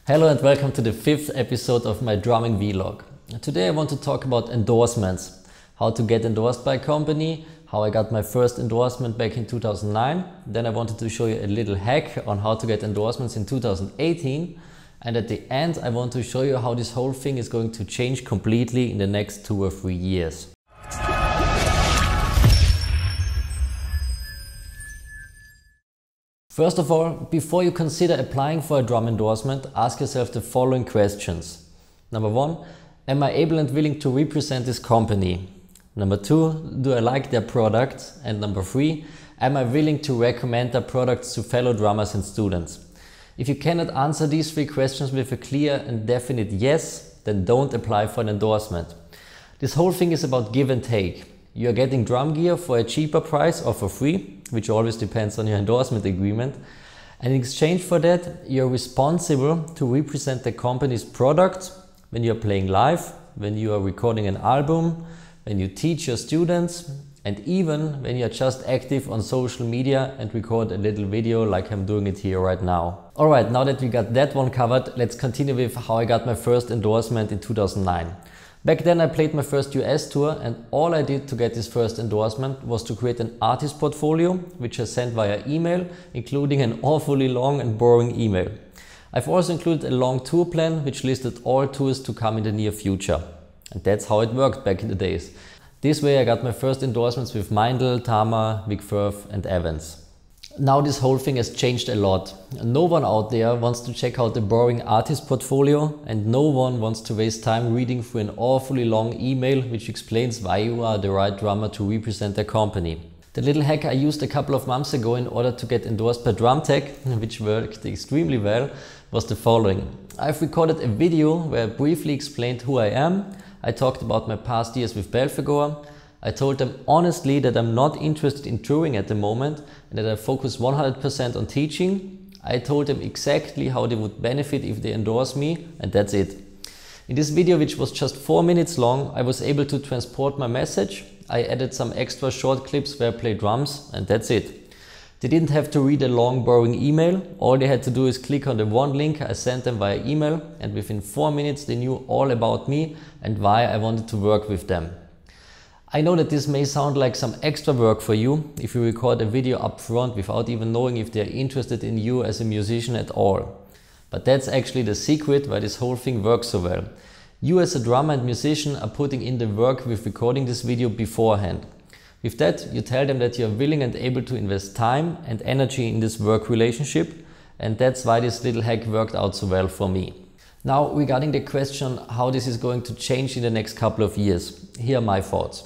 Hello and welcome to the 5th episode of my drumming vlog. Today I want to talk about endorsements, how to get endorsed by a company, how I got my first endorsement back in 2009. Then I wanted to show you a little hack on how to get endorsements in 2018. And at the end I want to show you how this whole thing is going to change completely in the next 2 or 3 years. First of all, before you consider applying for a drum endorsement, ask yourself the following questions. Number 1, am I able and willing to represent this company? Number 2, do I like their products? And number 3, am I willing to recommend their products to fellow drummers and students? If you cannot answer these 3 questions with a clear and definite yes, then don't apply for an endorsement. This whole thing is about give and take. You are getting drum gear for a cheaper price or for free, which always depends on your endorsement agreement. And in exchange for that, you're responsible to represent the company's product when you're playing live, when you are recording an album, when you teach your students, and even when you're just active on social media and record a little video like I'm doing it here right now. Alright, now that we got that one covered, let's continue with how I got my first endorsement in 2009. Back then I played my first US tour, and all I did to get this first endorsement was to create an artist portfolio, which I sent via email, including an awfully long and boring email. I've also included a long tour plan, which listed all tours to come in the near future. And that's how it worked back in the days. This way I got my first endorsements with Mindel, Tama, Vic Firth and Evans. Now this whole thing has changed a lot. No one out there wants to check out the boring artist portfolio, and no one wants to waste time reading through an awfully long email which explains why you are the right drummer to represent their company. The little hack I used a couple of months ago in order to get endorsed by DrumTech, which worked extremely well, was the following. I've recorded a video where I briefly explained who I am. I talked about my past years with Belphegor. I told them honestly that I'm not interested in touring at the moment and that I focus 100% on teaching. I told them exactly how they would benefit if they endorse me, and that's it. In this video, which was just 4 minutes long, I was able to transport my message. I added some extra short clips where I play drums, and that's it. They didn't have to read a long boring email. All they had to do is click on the one link I sent them via email, and within 4 minutes they knew all about me and why I wanted to work with them. I know that this may sound like some extra work for you if you record a video up front without even knowing if they are interested in you as a musician at all. But that's actually the secret why this whole thing works so well. You as a drummer and musician are putting in the work with recording this video beforehand. With that, you tell them that you are willing and able to invest time and energy in this work relationship, and that's why this little hack worked out so well for me. Now, regarding the question how this is going to change in the next couple of years, here are my thoughts.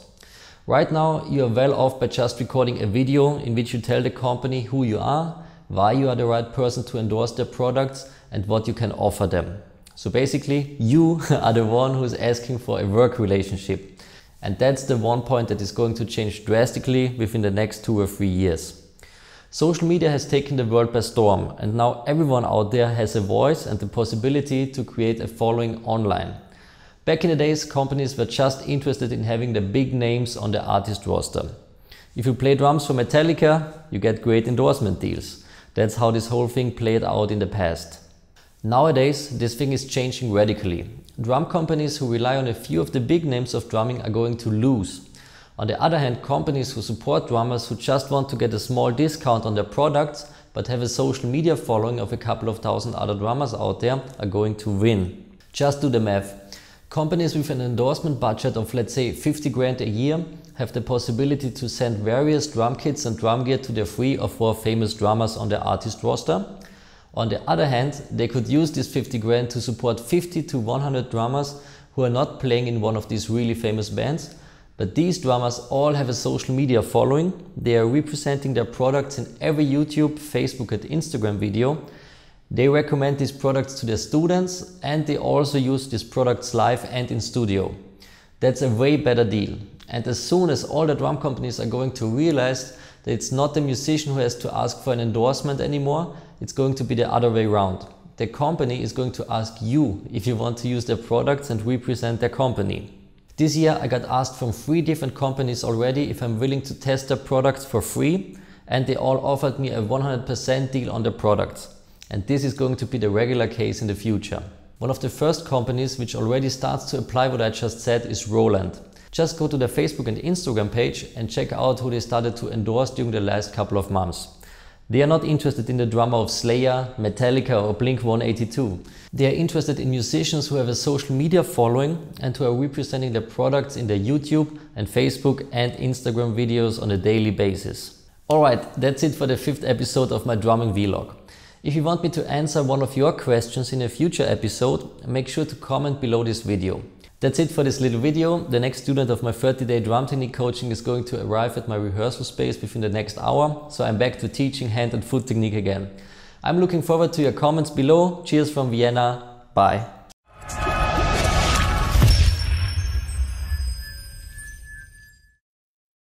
Right now, you are well off by just recording a video in which you tell the company who you are, why you are the right person to endorse their products, and what you can offer them. So basically, you are the one who is asking for a work relationship. And that's the one point that is going to change drastically within the next 2 or 3 years. Social media has taken the world by storm, and now everyone out there has a voice and the possibility to create a following online. Back in the days, companies were just interested in having the big names on the artist roster. If you play drums for Metallica, you get great endorsement deals. That's how this whole thing played out in the past. Nowadays, this thing is changing radically. Drum companies who rely on a few of the big names of drumming are going to lose. On the other hand, companies who support drummers who just want to get a small discount on their products but have a social media following of a couple of thousand other drummers out there are going to win. Just do the math. Companies with an endorsement budget of, let's say, 50 grand a year have the possibility to send various drum kits and drum gear to their 3 or 4 famous drummers on their artist roster. On the other hand, they could use this 50 grand to support 50 to 100 drummers who are not playing in one of these really famous bands. But these drummers all have a social media following. They are representing their products in every YouTube, Facebook and Instagram video. They recommend these products to their students, and they also use these products live and in studio. That's a way better deal. And as soon as all the drum companies are going to realize that it's not the musician who has to ask for an endorsement anymore, it's going to be the other way around. The company is going to ask you if you want to use their products and represent their company. This year I got asked from 3 different companies already if I'm willing to test their products for free, and they all offered me a 100% deal on their products. and this is going to be the regular case in the future. One of the first companies which already starts to apply what I just said is Roland. Just go to their Facebook and Instagram page and check out who they started to endorse during the last couple of months. They are not interested in the drummer of Slayer, Metallica or Blink-182. They are interested in musicians who have a social media following and who are representing their products in their YouTube and Facebook and Instagram videos on a daily basis. Alright, that's it for the 5th episode of my drumming vlog. If you want me to answer one of your questions in a future episode, make sure to comment below this video. That's it for this little video. The next student of my 30-day drum technique coaching is going to arrive at my rehearsal space within the next hour, so I'm back to teaching hand and foot technique again. I'm looking forward to your comments below. Cheers from Vienna. Bye.